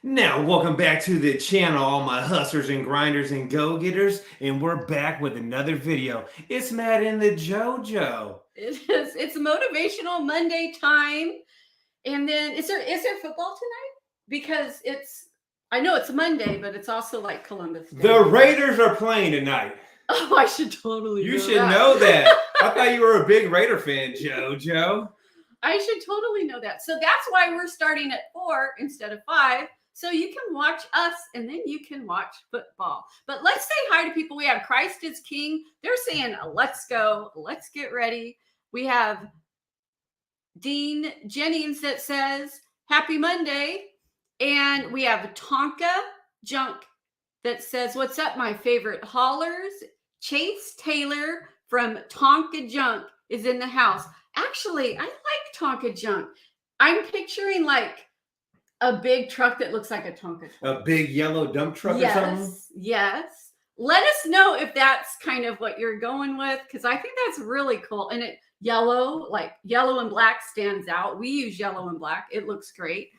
Now, welcome back to the channel, all my hustlers and grinders and go-getters, and we're back with another video. It's Matt and the JoJo. It is. It's motivational Monday time. And then is there football tonight? Because I know it's Monday, but it's also like Columbus Day. The Raiders are playing tonight. Oh, I should totally You should know that. I thought you were a big Raider fan, JoJo. I should totally know that. So that's why we're starting at 4 instead of 5. So you can watch us and then you can watch football. But let's say hi to people. We have Christ is King. They're saying, let's go. Let's get ready. We have Dean Jennings that says, happy Monday. And we have Tonka Junk that says, what's up, my favorite haulers? Chase Taylor from Tonka Junk is in the house. Actually, I like Tonka Junk. I'm picturing like a big truck that looks like a Tonka truck. A big yellow dump truck or something? Yes. Let us know if that's kind of what you're going with, because I think that's really cool. And it yellow and black stands out. We use yellow and black. It looks great.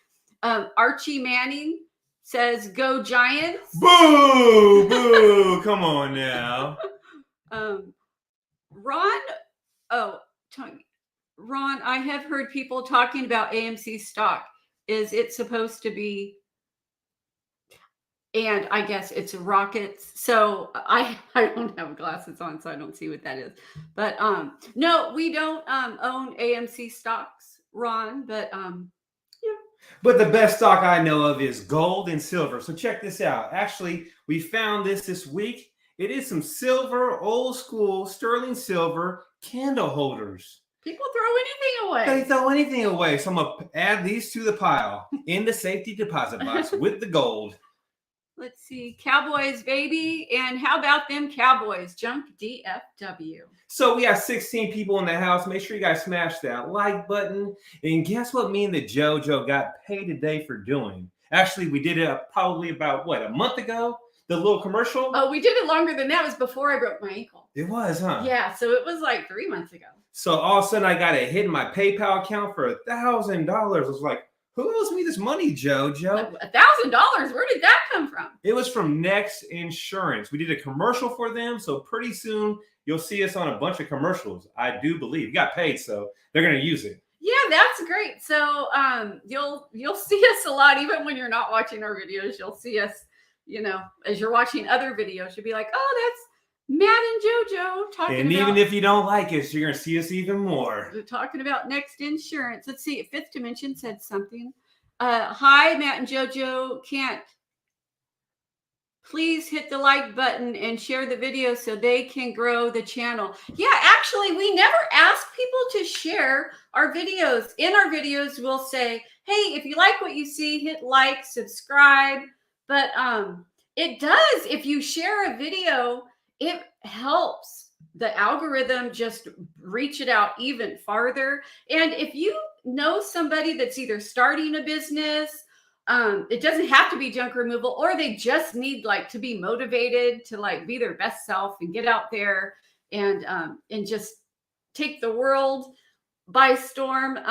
Archie Manning says, go Giants. Boo, boo. Come on now. Ron, I have heard people talking about AMC stock. Is it supposed to be? And I guess it's rockets. So I don't have glasses on, so I don't see what that is. But no, we don't own AMC stocks, Ron. But yeah. But the best stock I know of is gold and silver. So check this out. Actually, we found this week. It is some silver, old school, sterling silver candle holders. People throw anything away. They throw anything away. So I'm going to add these to the pile in the safety deposit box with the gold. Let's see. Cowboys, baby. And how about them Cowboys? Junk DFW. So we have 16 people in the house. Make sure you guys smash that like button. And guess what me and the JoJo got paid today for doing? Actually, we did it probably about, a month ago? The little commercial? Oh, we did it longer than that. It was before I broke my ankle. It was, huh? Yeah, so it was like 3 months ago. So all of a sudden I got a hit in my PayPal account for $1,000. I was like, who owes me this money, JoJo? $1,000? Where did that come from? It was from Next Insurance. We did a commercial for them, so pretty soon you'll see us on a bunch of commercials. I do believe. You got paid, so they're going to use it. Yeah, that's great. So you'll see us a lot, even when you're not watching our videos. You'll see us, as you're watching other videos. You'll be like, oh, that's Matt and JoJo talking and about. Even if you don't like us, you're going to see us even more. Talking about Next Insurance. Let's see. Fifth Dimension said something. Hi, Matt and JoJo. Can't. Please hit the like button and share the video so they can grow the channel. Yeah, actually, we never ask people to share our videos. In our videos, we'll say, hey, if you like what you see, hit like, subscribe. But it does. If you share a video, it helps the algorithm just reach it out even farther. And if you know somebody that's either starting a business, it doesn't have to be junk removal, or they just need to be motivated to be their best self and get out there and just take the world by storm. Share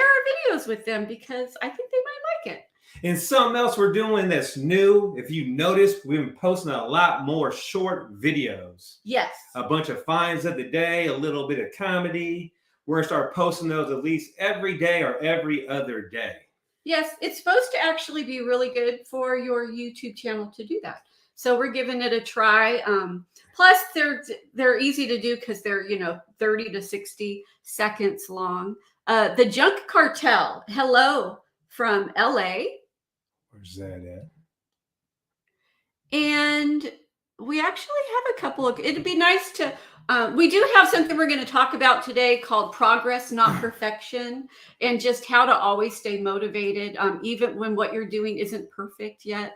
our videos with them because I think they might like it. And something else we're doing that's new, if you noticed, we've been posting a lot more short videos. Yes. A bunch of finds of the day, a little bit of comedy. We're going to start posting those at least every day or every other day. Yes, it's supposed to actually be really good for your YouTube channel to do that. So we're giving it a try. Plus, they're easy to do because they're 30 to 60 seconds long. The Junk Cartel, hello from LA. Where's that at? And we actually have a couple of. It'd be nice to. We do have something we're going to talk about today called progress, not perfection, and just how to always stay motivated, even when what you're doing isn't perfect yet.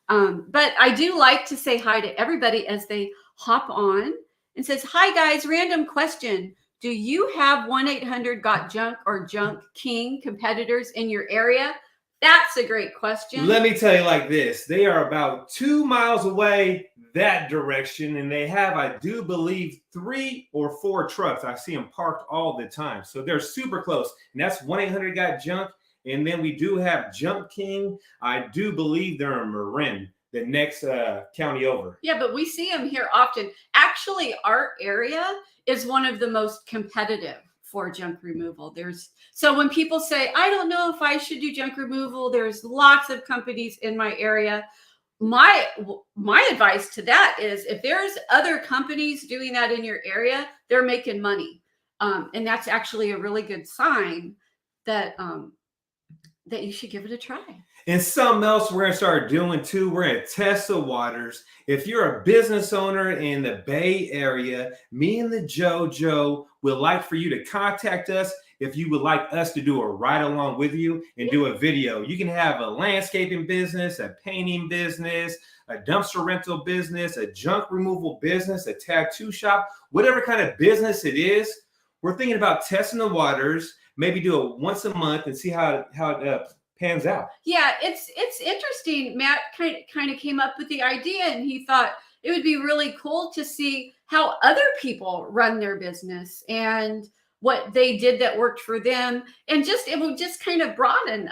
But I do like to say hi to everybody as they hop on and says, hi, guys, random question. Do you have 1-800-GOT-JUNK or Junk King competitors in your area? That's a great question. Let me tell you like this. They are about 2 miles away that direction, and they have, I do believe, 3 or 4 trucks. I see them parked all the time. So they're super close. And that's 1-800-GOT-JUNK And then we do have JunkCON. I do believe they're in Marin, the next county over. Yeah, but we see them here often. Actually, our area is one of the most competitive for junk removal. So when people say, I don't know if I should do junk removal, there's lots of companies in my area. My advice to that is, if there's other companies doing that in your area, they're making money. And that's actually a really good sign that that you should give it a try. And something else we're going to start doing too, we're going to test the waters. If you're a business owner in the Bay Area, me and the JoJo would like for you to contact us if you would like us to do a ride along with you and do a video. You can have a landscaping business, a painting business, a dumpster rental business, a junk removal business, a tattoo shop, whatever kind of business it is. We're thinking about testing the waters, maybe do it once a month and see how it pans out. Yeah, it's interesting. Matt kind of came up with the idea, and he thought it would be really cool to see how other people run their business and what they did that worked for them, and it will just kind of broaden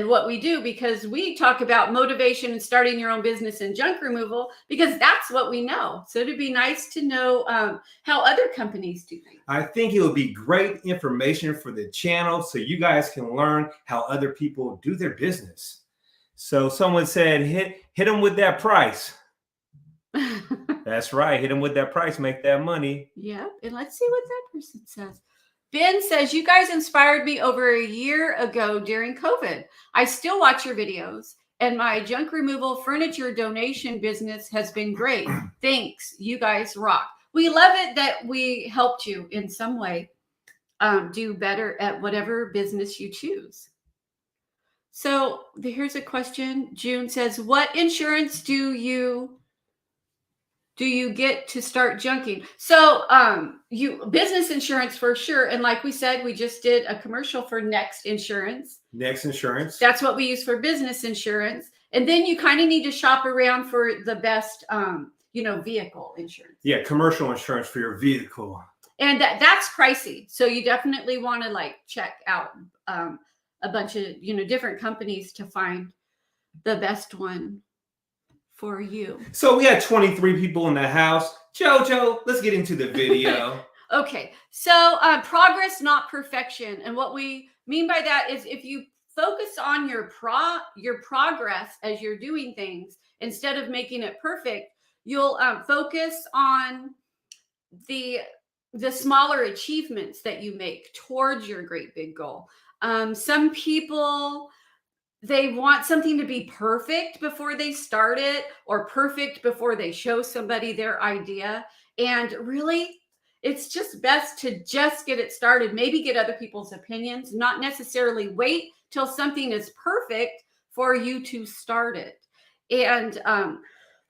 what we do, because we talk about motivation and starting your own business and junk removal because that's what we know. So it'd be nice to know how other companies do things. I think it would be great information for the channel so you guys can learn how other people do their business. So someone said, hit them with that price. That's right. Hit them with that price. Make that money. Yeah. And let's see what that person says. Ben says, you guys inspired me over a year ago during COVID. I still watch your videos, and my junk removal furniture donation business has been great. Thanks. You guys rock. We love it that we helped you in some way do better at whatever business you choose. So here's a question. June says, what insurance do you get to start junking? So you business insurance for sure. And like we said, we just did a commercial for Next Insurance. Next Insurance. That's what we use for business insurance. And then you kind of need to shop around for the best, vehicle insurance. Yeah, commercial insurance for your vehicle. And that's pricey. So you definitely want to check out a bunch of, different companies to find the best one for you. So we had 23 people in the house. JoJo, let's get into the video. Okay. So progress, not perfection. And what we mean by that is if you focus on your progress as you're doing things, instead of making it perfect, you'll focus on the smaller achievements that you make towards your great big goal. Some people, they want something to be perfect before they start it, or perfect before they show somebody their idea. And really, it's just best to just get it started, maybe get other people's opinions, not necessarily wait till something is perfect for you to start it. And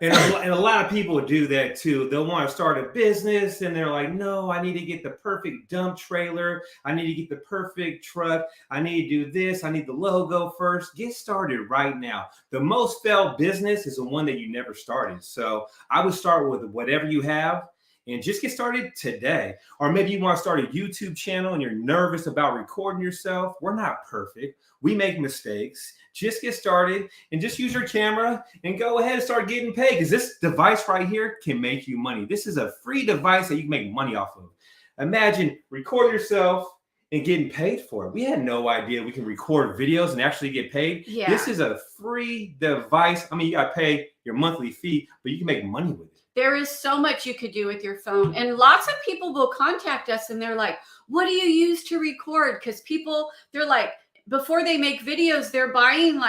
a lot of people do that too. They'll want to start a business and they're like, no, I need to get the perfect dump trailer. I need to get the perfect truck. I need to do this. I need the logo first. Get started right now. The most failed business is the one that you never started. So I would start with whatever you have and just get started today. Or maybe you want to start a YouTube channel and you're nervous about recording yourself. We're not perfect. We make mistakes. Just get started and just use your camera and go ahead and start getting paid, because this device right here can make you money. This is a free device that you can make money off of. Imagine record yourself and getting paid for it. We had no idea we can record videos and actually get paid. Yeah. This is a free device. I mean, you got to pay your monthly fee, but you can make money with it. There is so much you could do with your phone. And lots of people will contact us and they're like, what do you use to record? Because people, they're like, before they make videos, they're buying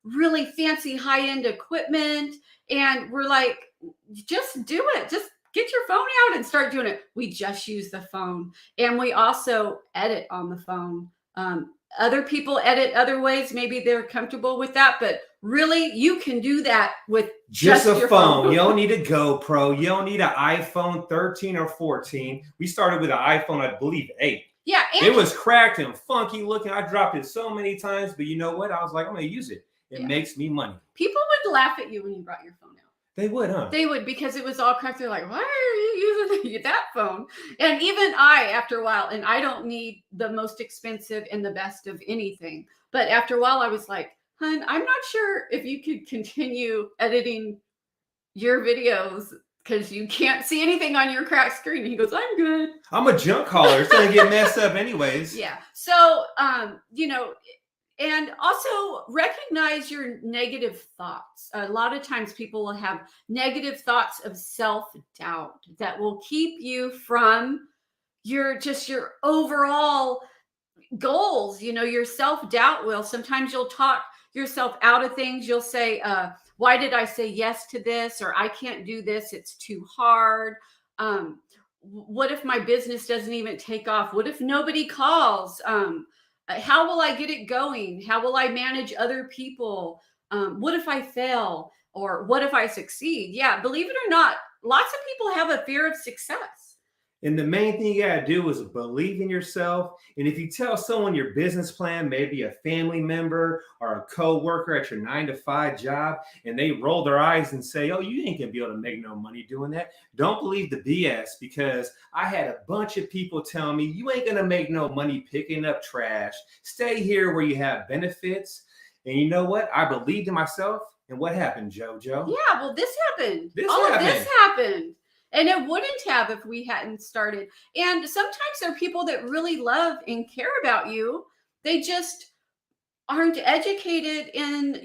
really fancy high-end equipment. And we're like, just do it. Just get your phone out and start doing it. We just use the phone. And we also edit on the phone. Other people edit other ways. Maybe they're comfortable with that. But really, you can do that with just a your phone. You don't need a GoPro. You don't need an iPhone 13 or 14. We started with an iPhone, I believe, 8. Yeah. It was cracked and funky looking. I dropped it so many times, but you know what? I was like, I'm going to use it. It makes me money. People would laugh at you when you brought your phone out. They would, huh? They would, because it was all cracked. They're like, why are you using that phone? And even I, after a while, and I don't need the most expensive and the best of anything. But after a while, I was like, hun, I'm not sure if you could continue editing your videos because you can't see anything on your cracked screen. And he goes, I'm good. I'm a junk caller. It's gonna get messed up anyways. Yeah. So, and also recognize your negative thoughts. A lot of times people will have negative thoughts of self-doubt that will keep you from your overall goals. Your self-doubt will, sometimes you'll talk yourself out of things. You'll say, why did I say yes to this? Or I can't do this. It's too hard. What if my business doesn't even take off? What if nobody calls? How will I get it going? How will I manage other people? What if I fail? Or what if I succeed? Yeah, believe it or not, lots of people have a fear of success. And the main thing you gotta do is believe in yourself. And if you tell someone your business plan, maybe a family member or a co-worker at your 9-to-5 job, and they roll their eyes and say, oh, you ain't gonna be able to make no money doing that. Don't believe the BS, because I had a bunch of people tell me, you ain't gonna make no money picking up trash. Stay here where you have benefits. And you know what? I believed in myself. And what happened, JoJo? Yeah, well, this happened. All of this happened. And it wouldn't have if we hadn't started. And sometimes there are people that really love and care about you. They just aren't educated in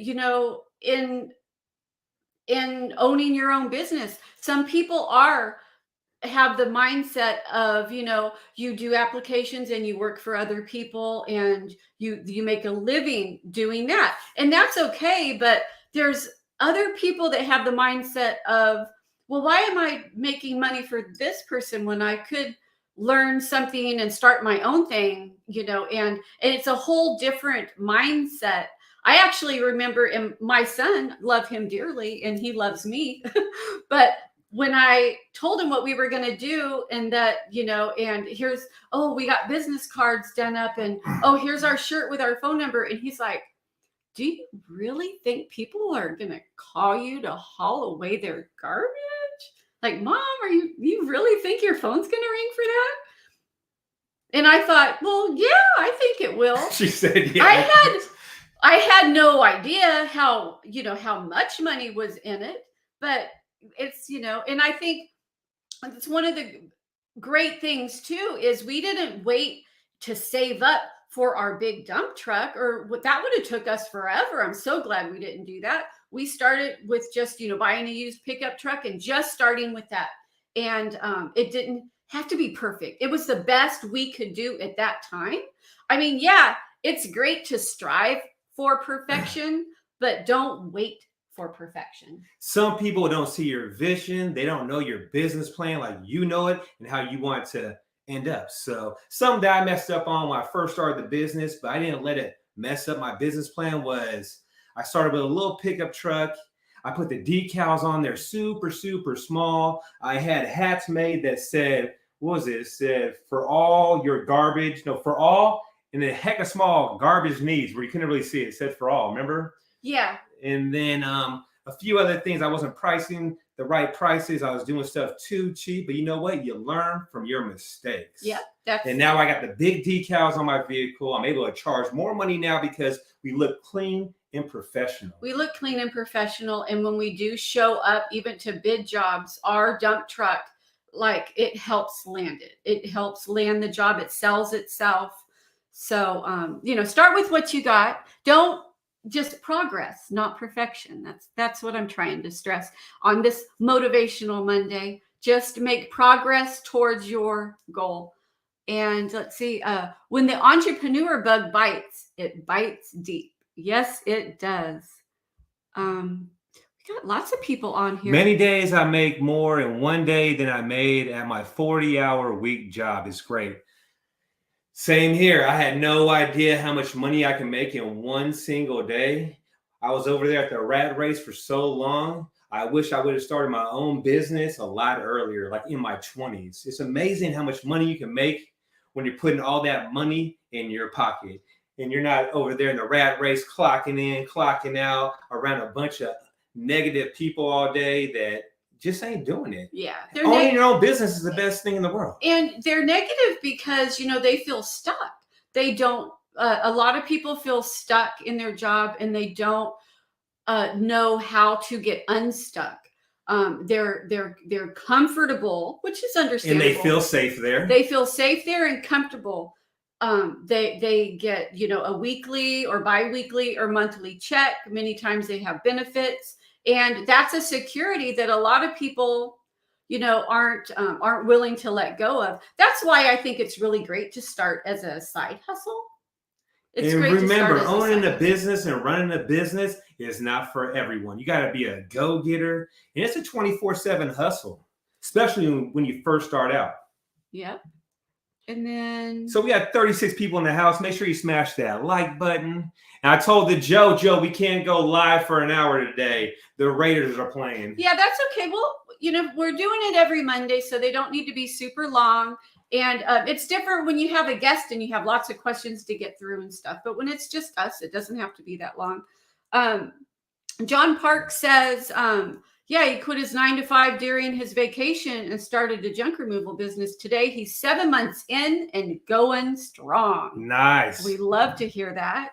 owning your own business. Some people have the mindset of, you do applications and you work for other people and you make a living doing that. And that's okay. But there's other people that have the mindset of, well, why am I making money for this person when I could learn something and start my own thing, and it's a whole different mindset. I actually remember, and my son, love him dearly and he loves me. But when I told him what we were going to do, and that, and here's, oh, we got business cards done up, and oh, here's our shirt with our phone number. And he's like, do you really think people are going to call you to haul away their garbage? Like, Mom, you really think your phone's going to ring for that? And I thought, well, yeah, I think it will. She said, yeah. I had no idea how much money was in it, but it's, and I think it's one of the great things too, is we didn't wait to save up for our big dump truck, or that would have took us forever. I'm so glad we didn't do that. We started with just, buying a used pickup truck and just starting with that. And it didn't have to be perfect. It was the best we could do at that time. I mean, yeah, it's great to strive for perfection, but don't wait for perfection. Some people don't see your vision. They don't know your business plan like you know it and how you want to end up. So something that I messed up on when I first started the business, but I didn't let it mess up my business plan, was I started with a little pickup truck. I put the decals on there super, super small. I had hats made that said, what was it? It said, for all your garbage, no, for all, and then heck of small garbage needs, where you couldn't really see it. It said for all, remember? Yeah. And then a few other things. I wasn't pricing the right prices. I was doing stuff too cheap. But you know what? You learn from your mistakes. Yeah. And now I got the big decals on my vehicle. I'm able to charge more money now because we look clean and professional. We look clean and professional. And when we do show up, even to bid jobs, our dump truck, like, it helps land it. It helps land the job. It sells itself. So, start with what you got. Don't just progress, not perfection. That's what I'm trying to stress on this Motivational Monday. Just make progress towards your goal. And let's see, when the entrepreneur bug bites, it bites deep. Yes, it does. We got lots of people on here. Many days I make more in one day than I made at my 40-hour week job. It's great. Same here. I had no idea how much money I can make in one single day. I was over there at the rat race for so long. I wish I would have started my own business a lot earlier, like in my 20s. It's amazing how much money you can make when you're putting all that money in your pocket and you're not over there in the rat race, clocking in, clocking out around a bunch of negative people all day that just ain't doing it. Yeah. Owning your own business is the best thing in the world. And they're negative because, they feel stuck. They don't, a lot of people feel stuck in their job and they don't know how to get unstuck. They're comfortable, which is understandable. And they feel safe there. They feel safe there and comfortable. They get, a weekly or biweekly or monthly check. Many times they have benefits. And that's a security that a lot of people, aren't willing to let go of. That's why I think it's really great to start as a side hustle. It's and great remember, to owning a business and running a business is not for everyone. You got to be a go-getter. And it's a 24/7 hustle, especially when you first start out. Yep. And then... So we got 36 people in the house. Make sure you smash that like button. And I told the Joe, we can't go live for an hour today. The Raiders are playing. Yeah, that's okay. Well, we're doing it every Monday, so they don't need to be super long. And it's different when you have a guest and you have lots of questions to get through and stuff. But when it's just us, it doesn't have to be that long. John Park says, he quit his 9-to-5 during his vacation and started a junk removal business. Today, he's 7 months in and going strong. Nice. We love to hear that.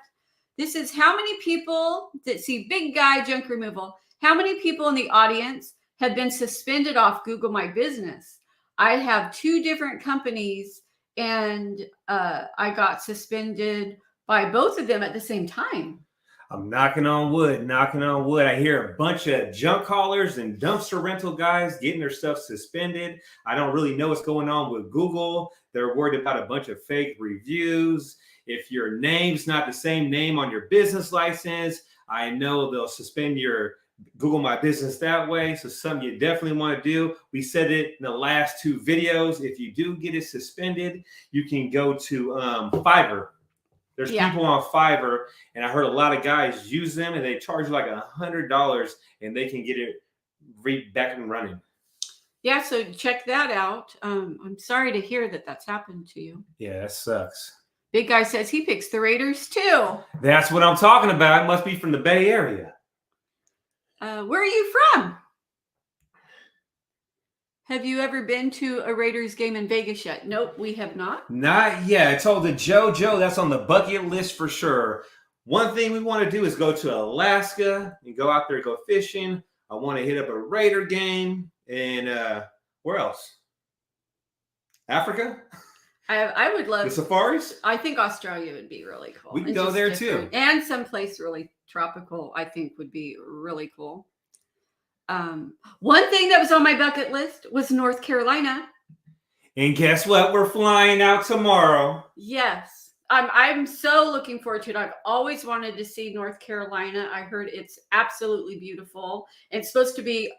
This is how many people that see Big Guy Junk Removal. How many people in the audience have been suspended off Google My Business? I have 2 different companies and I got suspended by both of them at the same time. I'm knocking on wood. I hear a bunch of junk haulers and dumpster rental guys getting their stuff suspended. I don't really know what's going on with Google. They're worried about a bunch of fake reviews. If your name's not the same name on your business license, I know they'll suspend your Google My Business that way. So something you definitely want to do. We said it in the last 2 videos. If you do get it suspended, you can go to Fiverr. There's people on Fiverr, and I heard a lot of guys use them, and they charge like $100, and they can get it back and running. Yeah, so check that out. I'm sorry to hear that that's happened to you. Yeah, that sucks. Big Guy says he picks the Raiders too. That's what I'm talking about. It must be from the Bay Area. Where are you from? Have you ever been to a Raiders game in Vegas yet? Nope, we have not. Not yet. I told the Joe, that's on the bucket list for sure. One thing we want to do is go to Alaska and go out there, go fishing. I want to hit up a Raider game. And where else? Africa? I would love the safaris. I think Australia would be really cool. We can go there too. And someplace really tropical, I think, would be really cool. One thing that was on my bucket list was North Carolina. And guess what? We're flying out tomorrow. Yes. I'm so looking forward to it. I've always wanted to see North Carolina. I heard it's absolutely beautiful. It's supposed to be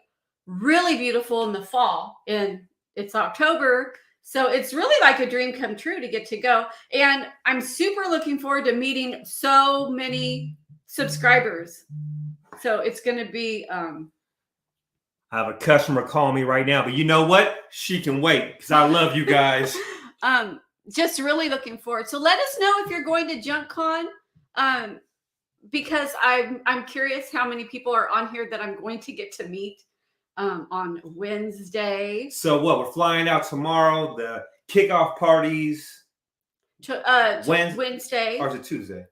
really beautiful in the fall, and it's October. So it's really like a dream come true to get to go. And I'm super looking forward to meeting so many subscribers. So it's going to be... I have a customer calling me right now, but you know what? She can wait because I love you guys. Just really looking forward. So let us know if you're going to JunkCON, because I'm curious how many people are on here that I'm going to get to meet on Wednesday. So what? We're flying out tomorrow. The kickoff parties. Wednesday. Or is it Tuesday?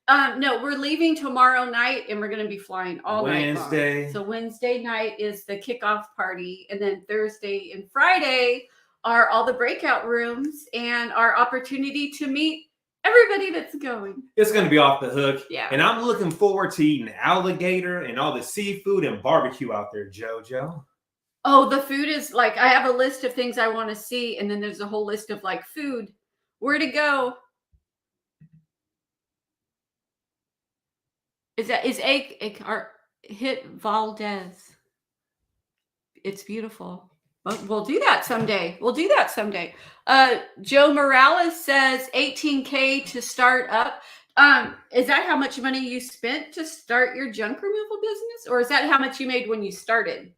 No, we're leaving tomorrow night and we're going to be flying all night long. So Wednesday night is the kickoff party. And then Thursday and Friday are all the breakout rooms and our opportunity to meet everybody that's going. It's going to be off the hook. Yeah. And I'm looking forward to eating alligator and all the seafood and barbecue out there, JoJo. Oh, the food is like, I have a list of things I want to see. And then there's a whole list of like food, where to go. Hit Valdez. It's beautiful. We'll do that someday. Joe Morales says $18K to start up. Is that how much money you spent to start your junk removal business? Or is that how much you made when you started?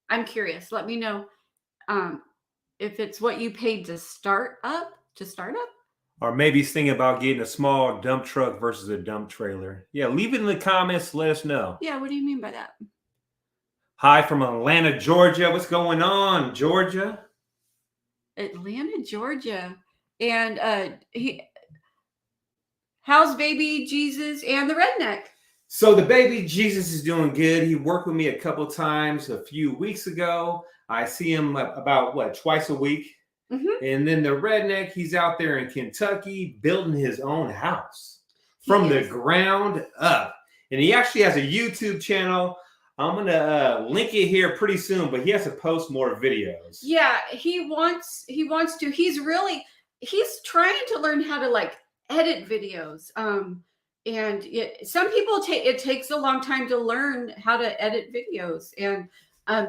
I'm curious. Let me know if it's what you paid to start up. Or maybe he's thinking about getting a small dump truck versus a dump trailer. Yeah, leave it in the comments. Let us know. Yeah, what do you mean by that? Hi from Atlanta, Georgia. What's going on, Georgia? Atlanta, Georgia. And how's baby Jesus and the redneck? So the baby Jesus is doing good. He worked with me a couple times a few weeks ago. I see him about twice a week. Mm-hmm. And then the redneck, he's out there in Kentucky building his own house from the ground up. And he actually has a YouTube channel. I'm going to link it here pretty soon, but he has to post more videos. Yeah, he wants to. He's trying to learn how to like edit videos. And some people it takes a long time to learn how to edit videos. And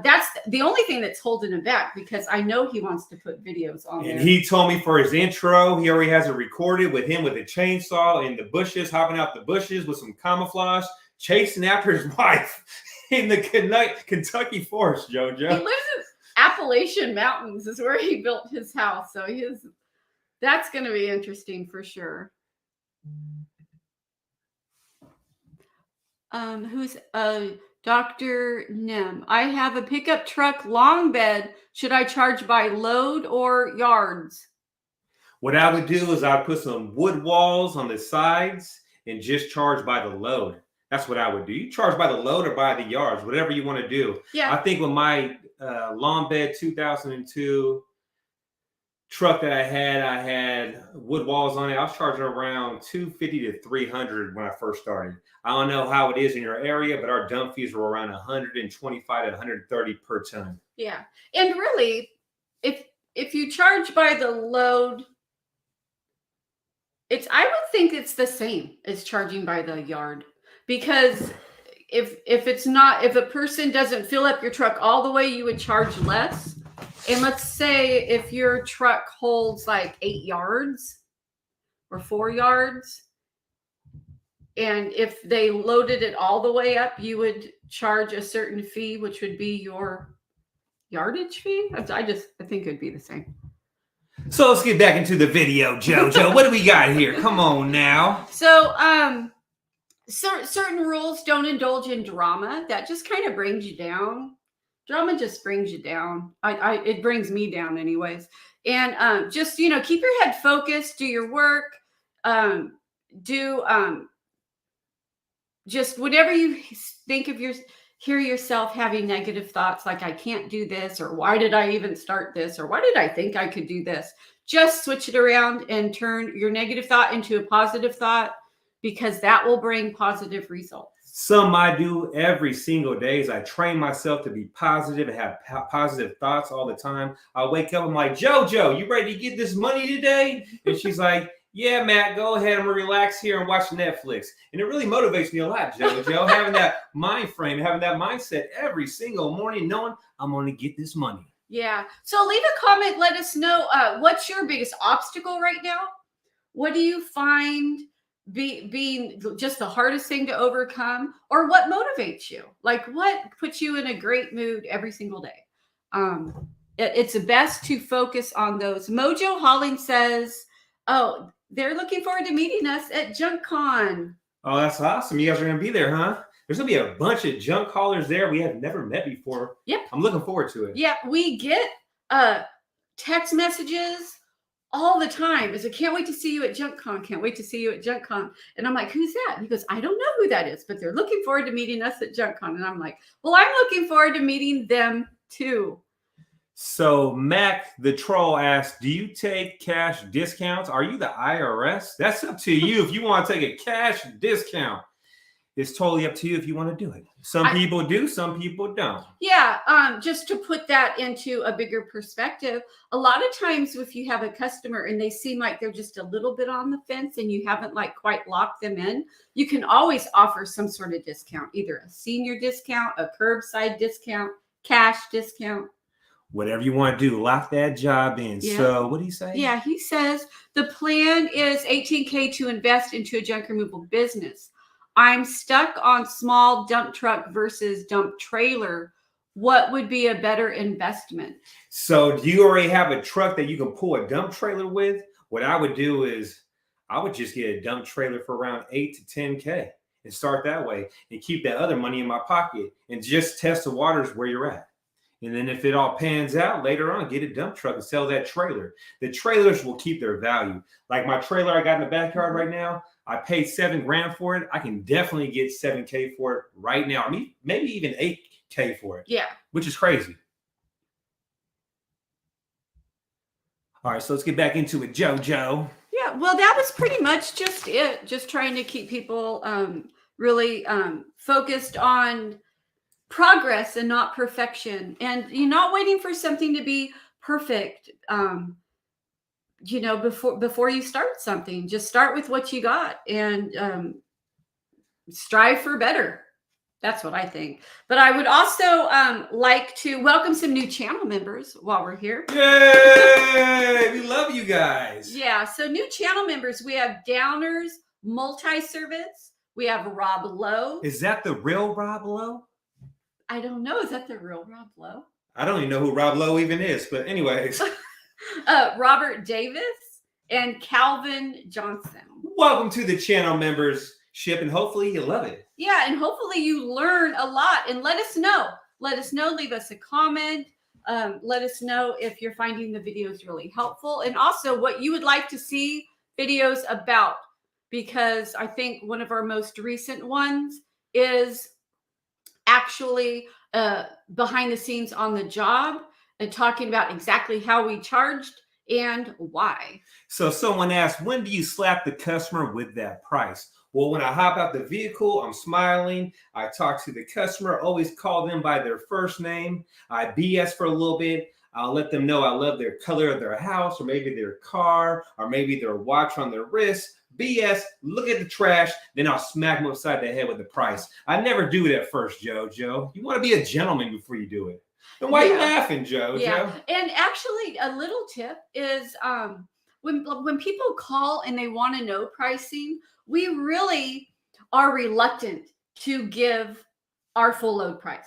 that's the only thing that's holding him back, because I know he wants to put videos on there. And he told me for his intro, he already has it recorded with him with a chainsaw in the bushes, hopping out the bushes with some camouflage, chasing after his wife in the Kentucky forest, JoJo. He lives in Appalachian Mountains is where he built his house. So that's going to be interesting for sure. Who's Dr. Nim? I have a pickup truck long bed. Should I charge by load or yards? What I would do is I'd put some wood walls on the sides and just charge by the load. That's what I would do. You charge by the load or by the yards, whatever you want to do. Yeah. I think with my long bed 2002 truck that I had wood walls on it. I was charging around $250 to $300 when I first started. I don't know how it is in your area, but our dump fees were around $125 to $130 per ton. Yeah. And really, if you charge by the load, I would think it's the same as charging by the yard, because if a person doesn't fill up your truck all the way, you would charge less. And let's say if your truck holds like 8 yards or 4 yards, and if they loaded it all the way up, you would charge a certain fee, which would be your yardage fee. I think it'd be the same. So let's get back into the video, JoJo. What do we got here? Come on now. So, certain rules: don't indulge in drama. That just kind of brings you down. Drama just brings you down. It brings me down anyways. And just, keep your head focused, do your work, just whenever you think of hear yourself having negative thoughts like I can't do this, or why did I even start this, or why did I think I could do this? Just switch it around and turn your negative thought into a positive thought, because that will bring positive results. Something I do every single day is I train myself to be positive and have positive thoughts all the time. I wake up, I'm like, JoJo, you ready to get this money today? And she's like, yeah, Matt, go ahead. I'm going to relax here and watch Netflix. And it really motivates me a lot, JoJo, having that mind frame, having that mindset every single morning, knowing I'm going to get this money. Yeah. So leave a comment. Let us know what's your biggest obstacle right now? What do you find being just the hardest thing to overcome, or what motivates you? Like, what puts you in a great mood every single day? It's best to focus on those. Mojo Holling says, oh, they're looking forward to meeting us at JunkCON. Oh, that's awesome. You guys are going to be there, huh? There's going to be a bunch of junk callers there we have never met before. Yep. I'm looking forward to it. Yeah, we get text messages all the time. Is, I can't wait to see you at JunkCON. Can't wait to see you at JunkCON. And I'm like, who's that? And he goes, I don't know who that is, but they're looking forward to meeting us at JunkCON. And I'm like, well, I'm looking forward to meeting them too. So Mac the troll asked, do you take cash discounts? Are you the IRS? That's up to you. If you want to take a cash discount, it's totally up to you if you want to do it. Some people do, some people don't. Yeah, just to put that into a bigger perspective, a lot of times if you have a customer and they seem like they're just a little bit on the fence and you haven't like quite locked them in, you can always offer some sort of discount, either a senior discount, a curbside discount, cash discount. Whatever you want to do, lock that job in. Yeah. So what do you say? Yeah, he says the plan is $18K to invest into a junk removal business. I'm stuck on small dump truck versus dump trailer. What would be a better investment? So do you already have a truck that you can pull a dump trailer with? what I would do is I would just get a dump trailer for around 8 to 10K and start that way and keep that other money in my pocket and just test the waters where you're at. And then if it all pans out later on, get a dump truck and sell that trailer. The trailers will keep their value. Like my trailer I got in the backyard right now, I paid $7,000 for it. I can definitely get 7K for it right now. I mean, maybe even 8K for it. Yeah. Which is crazy. All right, so let's get back into it, JoJo. Yeah, well, that was pretty much just it. Just trying to keep people really focused on progress and not perfection. And you're not waiting for something to be perfect, before you start something. Just start with what you got and strive for better. That's what I think. But I would also like to welcome some new channel members while we're here. Yay! We love you guys. Yeah, so new channel members. We have Downers Multi-Service. We have Rob Lowe. Is that the real Rob Lowe? I don't know. Is that the real Rob Lowe? I don't even know who Rob Lowe even is, but anyways. Robert Davis and Calvin Johnson. Welcome to the channel membership, and hopefully you love it. Yeah, and hopefully you learn a lot, and let us know. Let us know. Leave us a comment. Let us know if you're finding the videos really helpful, and also what you would like to see videos about, because I think one of our most recent ones is actually behind the scenes on the job and talking about exactly how we charged and why. So someone asked, when do you slap the customer with that price? Well, when I hop out the vehicle, I'm smiling. I talk to the customer, always call them by their first name. I BS for a little bit. I'll let them know I love their color of their house, or maybe their car, or maybe their watch on their wrist. BS, look at the trash, then I'll smack them upside the head with the price. I never do it at first, JoJo. You want to be a gentleman before you do it. And why are you laughing, JoJo? Yeah, and actually a little tip is when people call and they want to know pricing, we really are reluctant to give our full load price,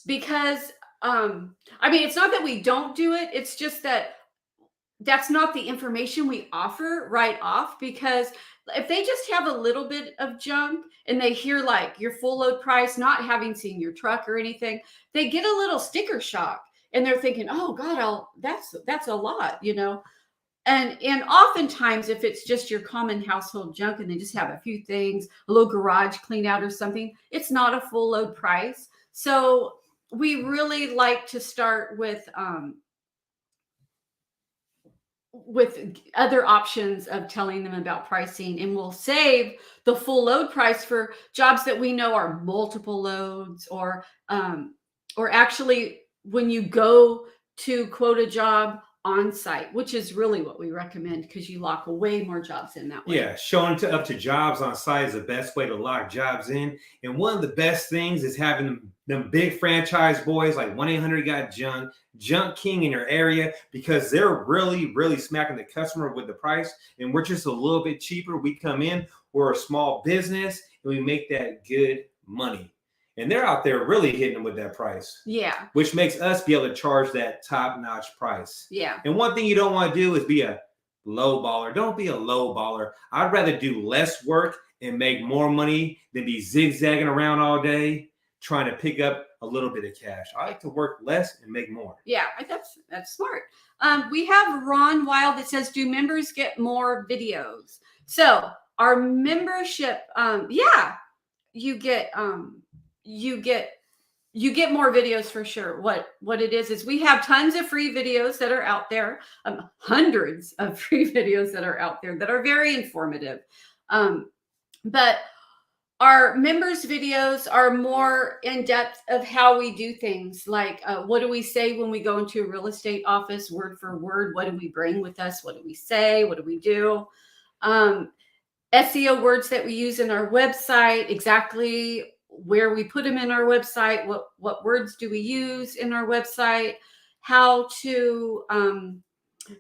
because it's not that we don't do it. It's just that that's not the information we offer right off, because if they just have a little bit of junk and they hear like your full load price, not having seen your truck or anything, they get a little sticker shock and they're thinking, oh God, that's a lot, And oftentimes, if it's just your common household junk and they just have a few things, a little garage clean out or something, it's not a full load price. So we really like to start with other options of telling them about pricing, and we'll save the full load price for jobs that we know are multiple loads, or actually when you go to quote a job on site, which is really what we recommend, because you lock away more jobs in that way. Yeah, showing up to jobs on site is the best way to lock jobs in. And one of the best things is having them big franchise boys like 1-800-GOT-JUNK, Junk King in your area, because they're really, really smacking the customer with the price. And we're just a little bit cheaper. We come in, we're a small business, and we make that good money. And they're out there really hitting them with that price. Yeah. Which makes us be able to charge that top-notch price. Yeah. And one thing you don't want to do is be a low baller. Don't be a low baller. I'd rather do less work and make more money than be zigzagging around all day trying to pick up a little bit of cash. I like to work less and make more. Yeah, that's smart. We have Ron Wild that says, do members get more videos? So our membership, you get more videos for sure. What it is we have tons of free videos that are out there, hundreds of free videos that are out there that are very informative. But our members' videos are more in depth of how we do things. Like, what do we say when we go into a real estate office, word for word? What do we bring with us? What do we say? What do we do? SEO words that we use in our website, exactly where we put them in our website, what words do we use in our website, how to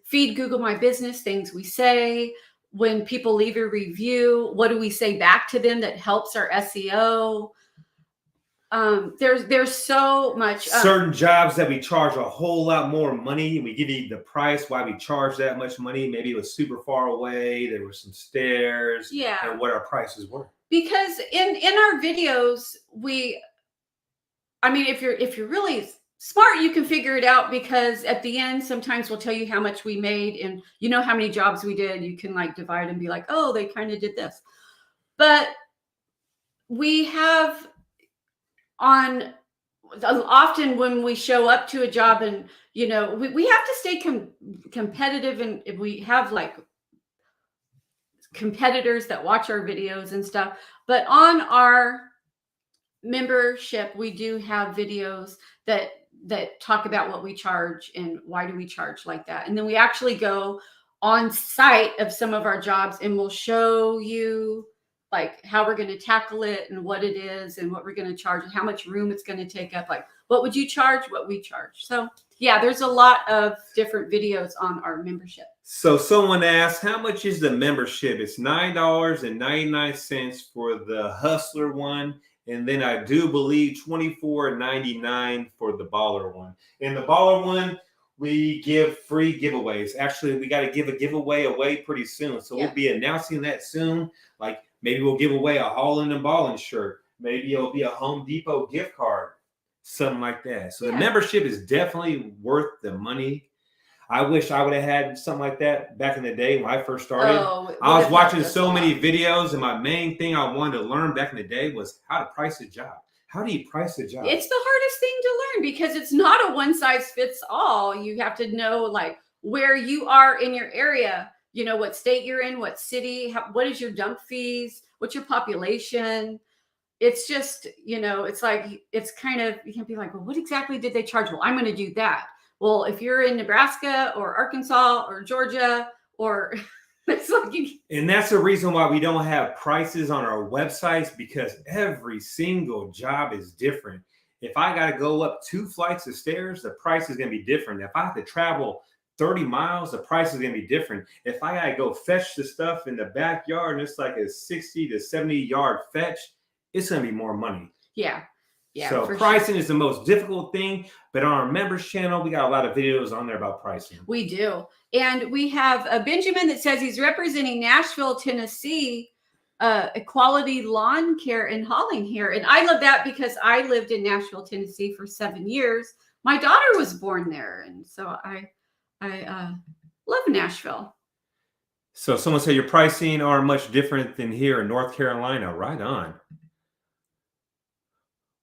feed Google My Business, things we say. When people leave a review, what do we say back to them that helps our SEO? There's so much. Certain jobs that we charge a whole lot more money, and we give you the price why we charge that much money. Maybe it was super far away. There were some stairs. Yeah. And what our prices were. Because in our videos, I mean, if you're really smart, you can figure it out, because at the end, sometimes we'll tell you how much we made, and you know how many jobs we did. You can like divide and be like, oh, they kind of did this. But we have often when we show up to a job, and we have to stay competitive, and if we have like competitors that watch our videos and stuff. But on our membership, we do have videos that talk about what we charge and why do we charge like that. And then we actually go on site of some of our jobs, and we'll show you like how we're going to tackle it and what it is and what we're going to charge and how much room it's going to take up. Like, what would you charge? What we charge. So yeah, there's a lot of different videos on our membership. So someone asked, how much is the membership? It's $9.99 for the Hustler one. And then I do believe $24.99 for the Baller one. And the Baller one, we give free giveaways. Actually, we got to give a giveaway away pretty soon. So we'll be announcing that soon. Like maybe we'll give away a Hauling and Balling shirt. Maybe it'll be a Home Depot gift card, something like that. So the membership is definitely worth the money. I wish I would have had something like that back in the day when I first started. I was watching so many videos, and my main thing I wanted to learn back in the day was how to price a job. How do you price a job? It's the hardest thing to learn, because it's not a one size fits all. You have to know like where you are in your area, what state you're in, what city, what is your dump fees, what's your population. It's just, it's like, it's kind of, you can't be like, well, what exactly did they charge? Well, I'm going to do that. Well, if you're in Nebraska or Arkansas or Georgia, or it's like and that's the reason why we don't have prices on our websites, because every single job is different. If I got to go up 2 flights of stairs, the price is going to be different. If I have to travel 30 miles, the price is going to be different. If I got to go fetch the stuff in the backyard and it's like a 60 to 70 yard fetch, it's going to be more money. Yeah. Yeah, so pricing is the most difficult thing, but on our members channel, we got a lot of videos on there about pricing. We do. And we have a Benjamin that says he's representing Nashville, Tennessee, Equality Lawn Care and Hauling here. And I love that because I lived in Nashville, Tennessee for 7 years. My daughter was born there. And so I love Nashville. So someone said your pricing are much different than here in North Carolina. Right on.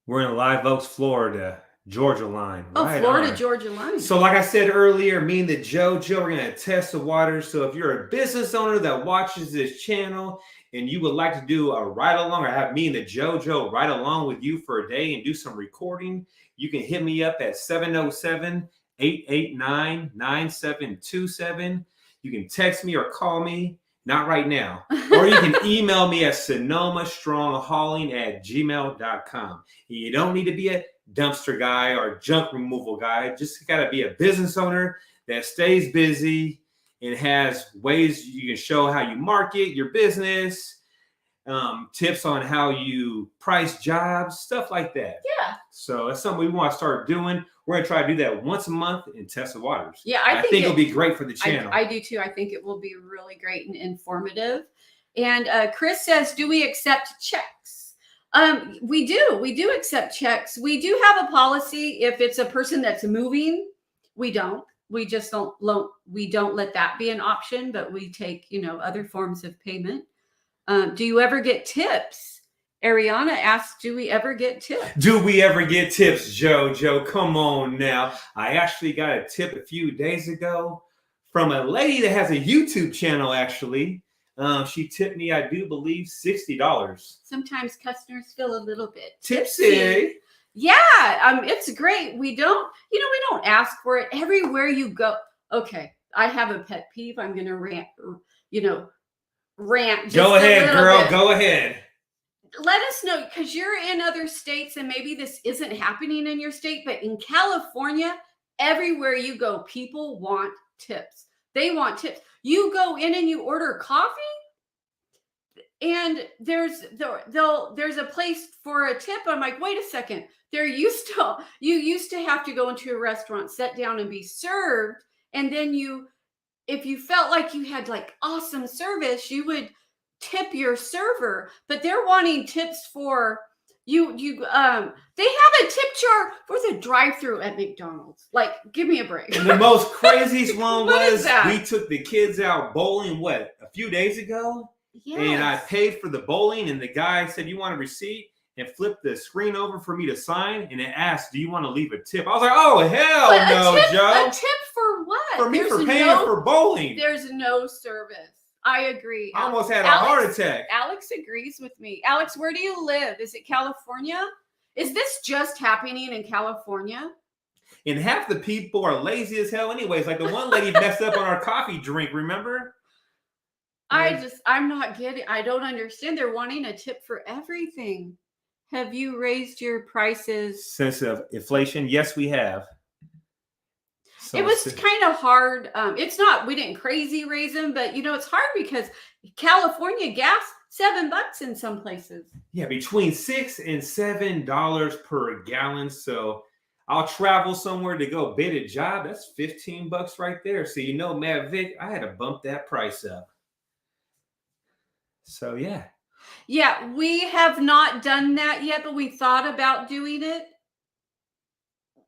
We're in Live Oaks, Florida, Georgia line. Right Florida, Georgia line. So like I said earlier, me and the JoJo are going to test the waters. So if you're a business owner that watches this channel and you would like to do a ride along, or have me and the JoJo ride along with you for a day and do some recording, you can hit me up at 707-889-9727. You can text me or call me. Not right now. Or you can email me at sonomastrong@gmail.com. You don't need to be a dumpster guy or junk removal guy. Just got to be a business owner that stays busy and has ways you can show how you market your business, tips on how you price jobs, stuff like that. Yeah. So that's something we want to start doing. We're going to try to do that once a month and test the waters. Yeah, I think it'll be great for the channel. I do too. I think it will be really great and informative. And Chris says, do we accept checks? We do. We do accept checks. We do have a policy. If it's a person that's moving, we don't. We just don't let that be an option, but we take, other forms of payment. Do you ever get tips? Ariana asks, do we ever get tips? Do we ever get tips, JoJo? Come on now. I actually got a tip a few days ago from a lady that has a YouTube channel, actually. She tipped me, I do believe, $60. Sometimes customers feel a little bit tipsy. Yeah, it's great. We don't ask for it everywhere you go. Okay, I have a pet peeve. I'm going to rant. Go ahead, girl. Go ahead. Let us know, because you're in other states and maybe this isn't happening in your state, but in California, everywhere you go, people want tips. They want tips. You go in and you order coffee, And there's a place for a tip. I'm like, wait a second. You used to have to go into a restaurant, sit down and be served. And then if you felt like you had like awesome service, you would tip your server. But they're wanting tips for they have a tip jar for the drive-through at McDonald's. Like, give me a break. And the most craziest one What is was that? we took the kids out bowling, a few days ago? Yes. And I paid for the bowling, and the guy said, "You want a receipt?" And flipped the screen over for me to sign, and it asked, "Do you want to leave a tip?" I was like, "Oh, hell But no, Joe. A tip for what? For me for paying for bowling." There's no service. I agree. I almost had a heart attack. Alex agrees with me. Alex, where do you live? Is it California? Is this just happening in California? And half the people are lazy as hell anyways. Like the one lady messed up on our coffee drink, remember? I'm not getting, I don't understand. They're wanting a tip for everything. Have you raised your prices? Since of inflation? Yes, we have. It was kind of hard. We didn't crazy raise them, but it's hard because California gas, $7 in some places. Yeah, between $6 and $7 per gallon. So I'll travel somewhere to go bid a job. That's $15 right there. So Matt Vic, I had to bump that price up. So yeah. Yeah, we have not done that yet, but we thought about doing it.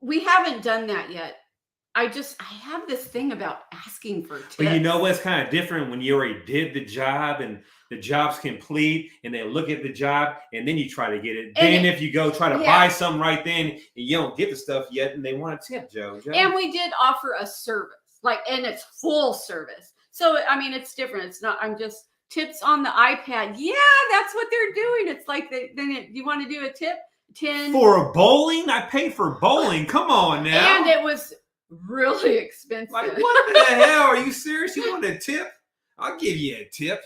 We haven't done that yet. I have this thing about asking for tips. But you know what's kind of different when you already did the job and the job's complete and they look at the job and then you try to get it. Then if you go try to buy something right then and you don't get the stuff yet and they want a tip, Joe. And we did offer a service, and it's full service. So, it's different. It's not, tips on the iPad. Yeah, that's what they're doing. It's like, you want to do a tip? 10 for bowling? I paid for bowling. Come on now. And it was really expensive. Like, what the hell? Are you serious? You want a tip? I'll give you a tip.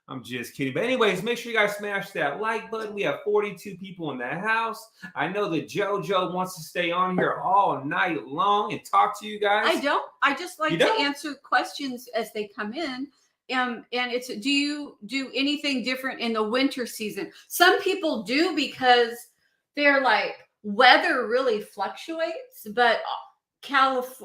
I'm just kidding. But anyways, make sure you guys smash that like button. We have 42 people in the house. I know that JoJo wants to stay on here all night long and talk to you guys. I don't. I just like to answer questions as they come in. And it's, do you do anything different in the winter season? Some people do because they're like, weather really fluctuates, but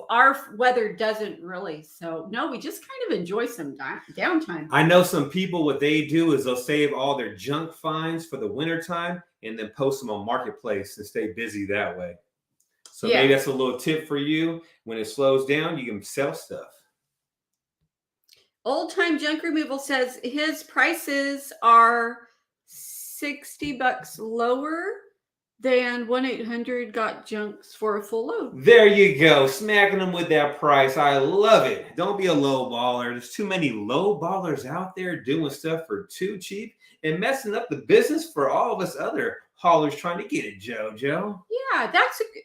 our weather doesn't really. So no, we just kind of enjoy some downtime. I know some people, what they do is they'll save all their junk finds for the winter time and then post them on Marketplace and stay busy that way. So maybe that's a little tip for you. When it slows down, you can sell stuff. Old Time Junk Removal says his prices are $60 lower than 1-800-GOT-JUNKS for a full load. There you go. Smacking them with that price. I love it. Don't be a low baller. There's too many low ballers out there doing stuff for too cheap and messing up the business for all of us other haulers trying to get it, JoJo. Yeah,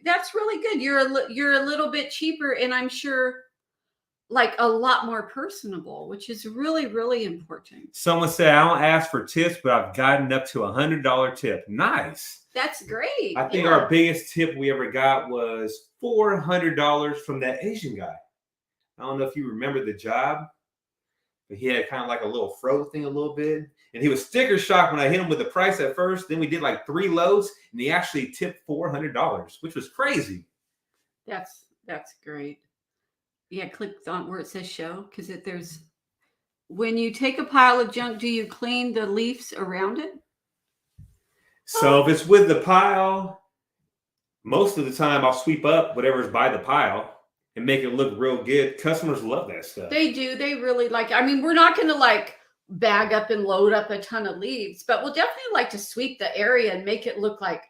that's really good. You're a little bit cheaper, and I'm sure like a lot more personable, which is really, really important. Someone said, I don't ask for tips, but I've gotten up to $100 tip. Nice. That's great. I think our biggest tip we ever got was $400 from that Asian guy. I don't know if you remember the job, but he had kind of like a little fro thing a little bit. And he was sticker shocked when I hit him with the price at first. Then we did like 3 loads and he actually tipped $400, which was crazy. That's great. Yeah, click on where it says show, because when you take a pile of junk, do you clean the leaves around it? So if it's with the pile, most of the time I'll sweep up whatever's by the pile and make it look real good. Customers love that stuff. They do. They really like it. We're not going to bag up and load up a ton of leaves, but we'll definitely like to sweep the area and make it look like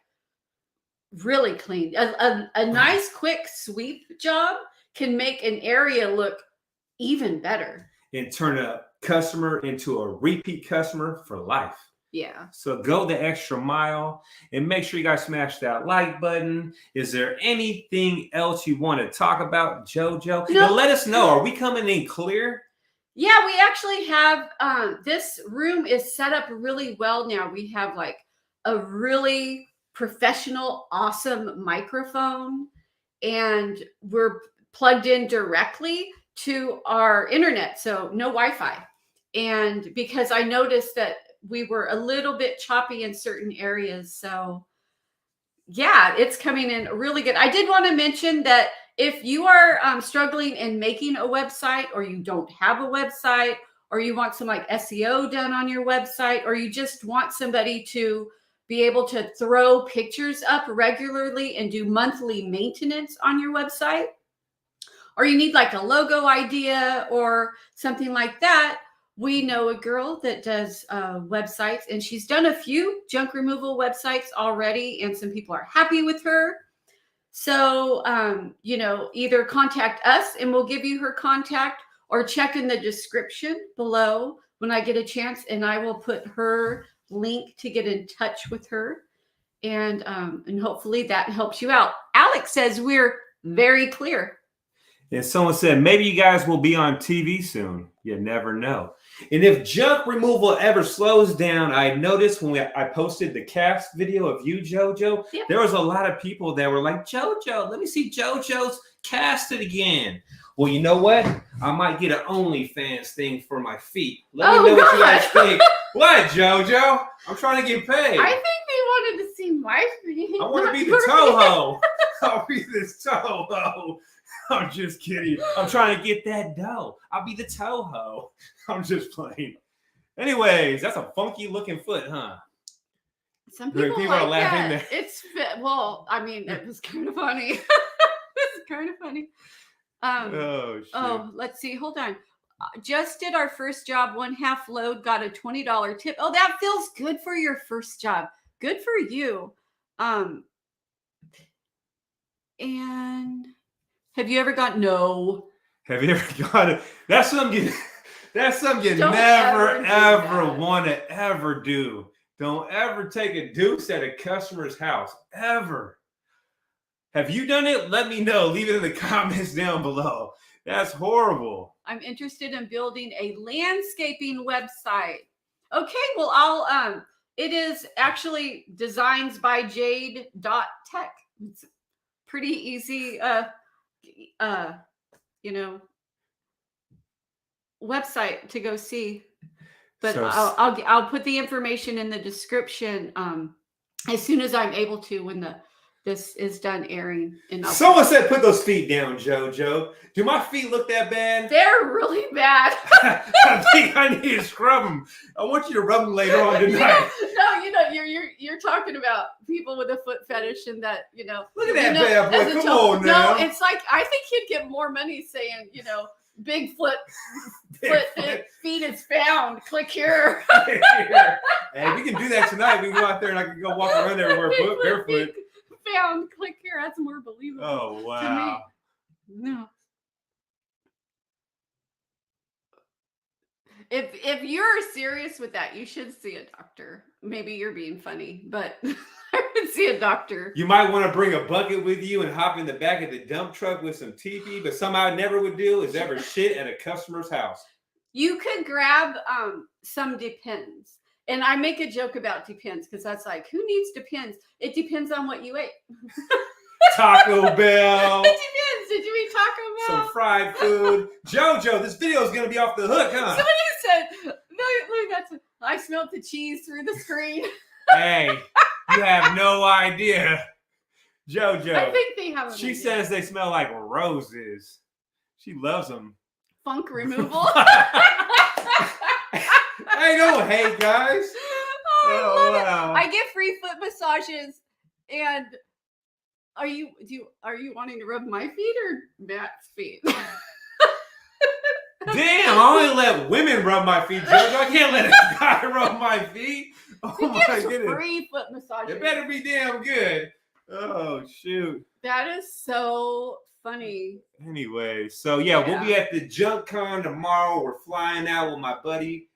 really clean. A nice quick sweep job can make an area look even better. And turn a customer into a repeat customer for life. Yeah. So go the extra mile and make sure you guys smash that like button. Is there anything else you want to talk about, JoJo? No. Let us know. Are we coming in clear? Yeah, we actually have, this room is set up really well now. We have a really professional, awesome microphone, and we're plugged in directly to our internet, so no Wi-Fi. And because I noticed that we were a little bit choppy in certain areas. So yeah, it's coming in really good. I did want to mention that if you are struggling in making a website, or you don't have a website, or you want some like SEO done on your website, or you just want somebody to be able to throw pictures up regularly and do monthly maintenance on your website, or you need like a logo idea or something like that, we know a girl that does websites, and she's done a few junk removal websites already, and some people are happy with her. So, either contact us and we'll give you her contact, or check in the description below when I get a chance, and I will put her link to get in touch with her. And hopefully that helps you out. Alex says we're very clear. And someone said, maybe you guys will be on TV soon. You never know. And if junk removal ever slows down, I noticed when I posted the cast video of you, JoJo, Yep. there was a lot of people that were like, JoJo, let me see JoJo's casted again. Well, you know what? I might get an OnlyFans thing for my feet. Let me know what you guys think. What, JoJo? I'm trying to get paid. I think they wanted to see my feet. I want to be the Toho. I'll be this Toho. I'm just kidding. I'm trying to get that dough. I'll be the Toho. I'm just playing. Anyways, that's a funky looking foot, huh? Some people are like laughing that. there. It's well, I mean, it was kind of funny. It was kind of funny. Oh, shit. Oh, let's see. Hold on. Just did our first job, 1/2 load, got a $20 tip. Oh, that feels good for your first job. Good for you. And have you ever got no? Have you ever got it? That's something you Don't never ever do want to ever do. Don't ever take a deuce at a customer's house. Ever. Have you done it? Let me know. Leave it in the comments down below. That's horrible. I'm interested in building a landscaping website. Okay, well, I'll it is actually designsbyjade.tech. It's pretty easy website to go see. But So- I'll put the information in the description as soon as I'm able to, when this is done airing. And Someone said put those feet down, JoJo. Do my feet look that bad? they're really bad. I think I need to scrub them. I want you to rub them later on tonight. You're talking about people with a foot fetish, and that Look at that bad boy. as a Come child- on now. No, it's like, I think you'd get more money saying big feet is found. Click here. Hey, we can do that tonight. We can go out there and I can go walk around everywhere barefoot. Feet found. Click here. That's more believable. Oh, wow. No. If you're serious with that, you should see a doctor. Maybe you're being funny, but I would see a doctor. You might want to bring a bucket with you and hop in the back of the dump truck with some TP, but something I never would do is ever shit at a customer's house. You could grab some Depends. And I make a joke about Depends because that's like, who needs Depends? It depends on what you ate. Taco Bell. It depends. Did you eat Taco Bell? Some fried food. JoJo, this video is going to be off the hook, huh? Somebody said, look, I smelled the cheese through the screen. Hey, you have no idea. JoJo. I think they have. She says they smell like roses. She loves them. Funk removal. I know, hey guys. Oh, I love it. Wow. I get free foot massages, and are you wanting to rub my feet or Matt's feet? Damn, I only let women rub my feet, JoJo. I can't let a guy rub my feet. Oh He my gets goodness. free foot massages. It better be damn good. Oh shoot. That is so funny. Anyway, so yeah, we'll be at the JunkCON tomorrow. We're flying out with my buddy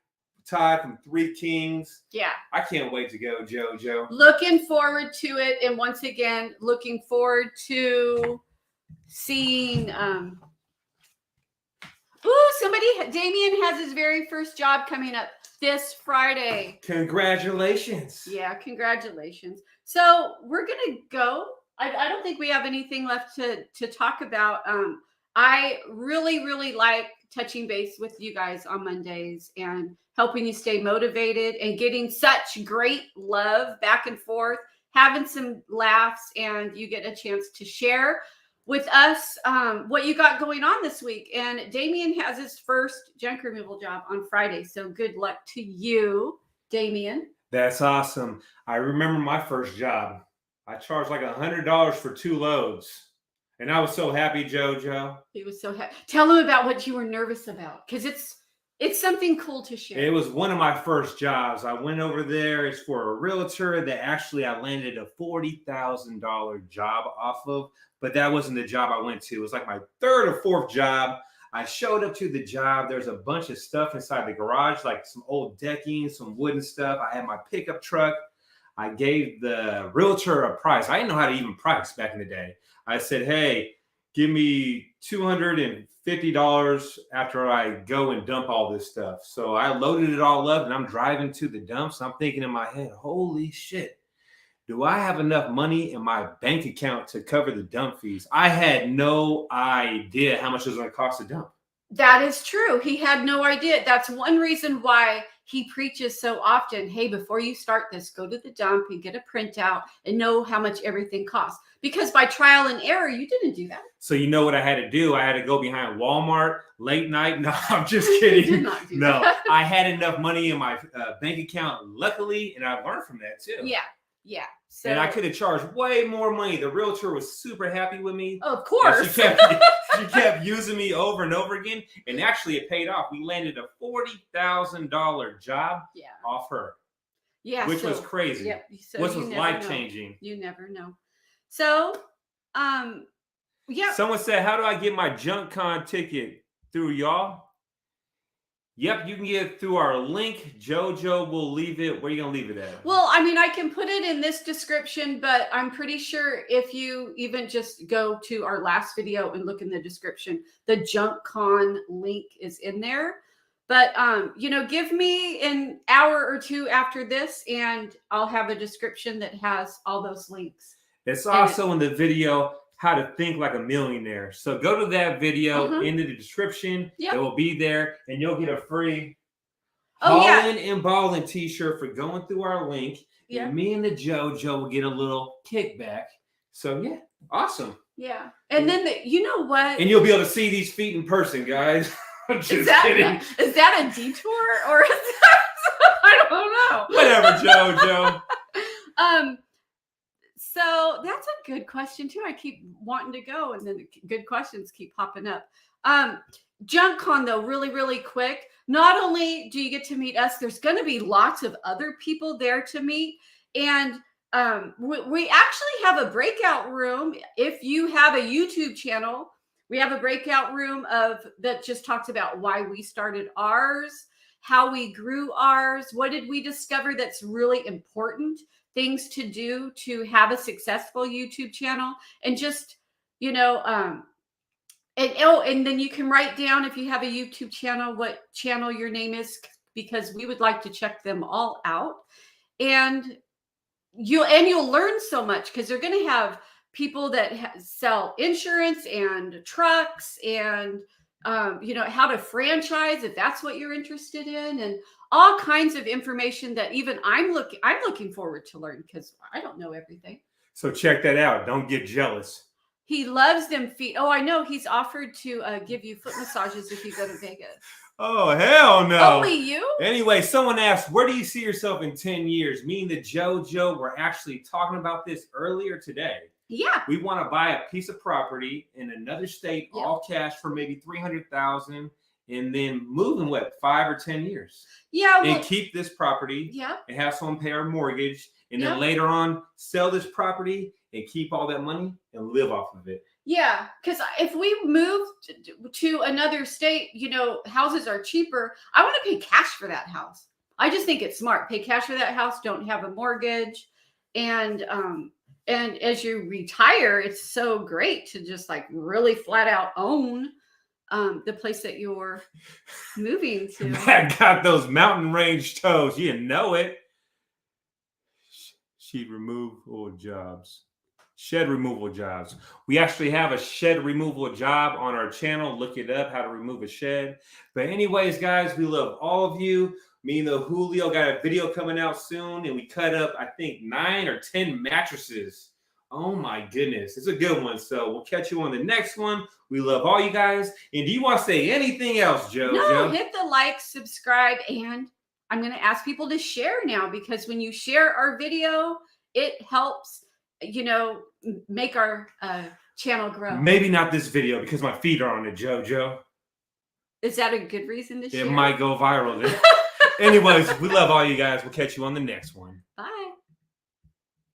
Todd from Three Kings. Yeah. I can't wait to go, JoJo. Looking forward to it. And once again, looking forward to seeing Damien has his very first job coming up this Friday. Congratulations. Yeah, congratulations. So we're gonna go. I don't think we have anything left to talk about. I really, really like touching base with you guys on Mondays and helping you stay motivated and getting such great love back and forth, having some laughs, and you get a chance to share with us what you got going on this week. And Damien has his first junk removal job on Friday. So good luck to you, Damien. That's awesome. I remember my first job. I charged like $100 for 2 loads. And I was so happy, JoJo. He was so happy. Tell him about what you were nervous about, because it's something cool to share. It was one of my first jobs. I went over there. It's for a realtor that actually I landed a $40,000 job off of. But that wasn't the job I went to. It was like my 3rd or 4th job. I showed up to the job. There's a bunch of stuff inside the garage, like some old decking, some wooden stuff. I had my pickup truck. I gave the realtor a price. I didn't know how to even price back in the day. I said, hey, give me $250 after I go and dump all this stuff. So I loaded it all up and I'm driving to the dumps. I'm thinking in my head, holy shit. Do I have enough money in my bank account to cover the dump fees? I had no idea how much it was going to cost to dump. That is true. He had no idea. That's one reason why he preaches so often. Hey, before you start this, go to the dump and get a printout and know how much everything costs. Because by trial and error, you didn't do that. So you know what I had to do? I had to go behind Walmart late night. No, I'm just kidding. You did not do no, that. I had enough money in my bank account, luckily, and I learned from that too. Yeah. So, and I could have charged way more money. The realtor was super happy with me. Of course. She kept using me over and over again. And actually, it paid off. We landed a $40,000 job off her. Yeah. Which was crazy. Yep. So which was life-changing. You never know. So, yeah. Someone said, how do I get my JunkCON ticket? Through y'all? Yep, you can get it through our link. JoJo will leave it. Where are you going to leave it at? Well, I mean, I can put it in this description, but I'm pretty sure if you even just go to our last video and look in the description, the JunkCON link is in there. But, give me an hour or two after this, and I'll have a description that has all those links. It's also in the video, how to think like a millionaire. So go to that video in the description. Yep. It will be there, and you'll get a free Ballin' and Ballin' t-shirt for going through our link. Yeah. And me and the JoJo will get a little kickback. So yeah, awesome. Yeah. And then you know what? And you'll be able to see these feet in person, guys. I'm just kidding. Is that a detour or is that I don't know. Whatever, JoJo. So that's a good question too. I keep wanting to go, and then good questions keep popping up. JunkCON though, really, really quick. Not only do you get to meet us, there's going to be lots of other people there to meet, and we actually have a breakout room. If you have a YouTube channel, we have a breakout room that just talks about why we started ours, how we grew ours, what did we discover that's really important, things to do to have a successful YouTube channel, and just, and then you can write down, if you have a YouTube channel, what channel your name is, because we would like to check them all out. And you'll learn so much, because they're going to have people that sell insurance and trucks and how to franchise, if that's what you're interested in, and all kinds of information that even I'm looking forward to learn, because I don't know everything. So check that out. Don't get jealous. He loves them feet. Oh, I know. He's offered to give you foot massages if you go to Vegas. Oh, hell no. Only you? Anyway, someone asked, where do you see yourself in 10 years? Me and the JoJo were actually talking about this earlier today. Yeah. We want to buy a piece of property in another state, all cash, for maybe $300,000, and then move in 5 or 10 years. Yeah. And keep this property. Yeah. And have someone pay our mortgage. And then later on, sell this property and keep all that money and live off of it. Yeah. Because if we move to another state, houses are cheaper. I want to pay cash for that house. I just think it's smart. Pay cash for that house. Don't have a mortgage. And as you retire, it's so great to just really flat out own the place that you're moving to. I got those mountain range toes. You know it. She'd remove old jobs. Shed removal jobs. We actually have a shed removal job on our channel. Look it up, how to remove a shed. But anyways, guys, we love all of you. Me and Julio got a video coming out soon, and we cut up, I think, 9 or 10 mattresses. Oh my goodness, it's a good one. So we'll catch you on the next one. We love all you guys. And do you want to say anything else, Joe? No, hit the like, subscribe, and I'm going to ask people to share now, because when you share our video, it helps, make our channel grow. Maybe not this video because my feet are on it, Joe. Is that a good reason to share? It might go viral then. Anyways, we love all you guys. We'll catch you on the next one. Bye.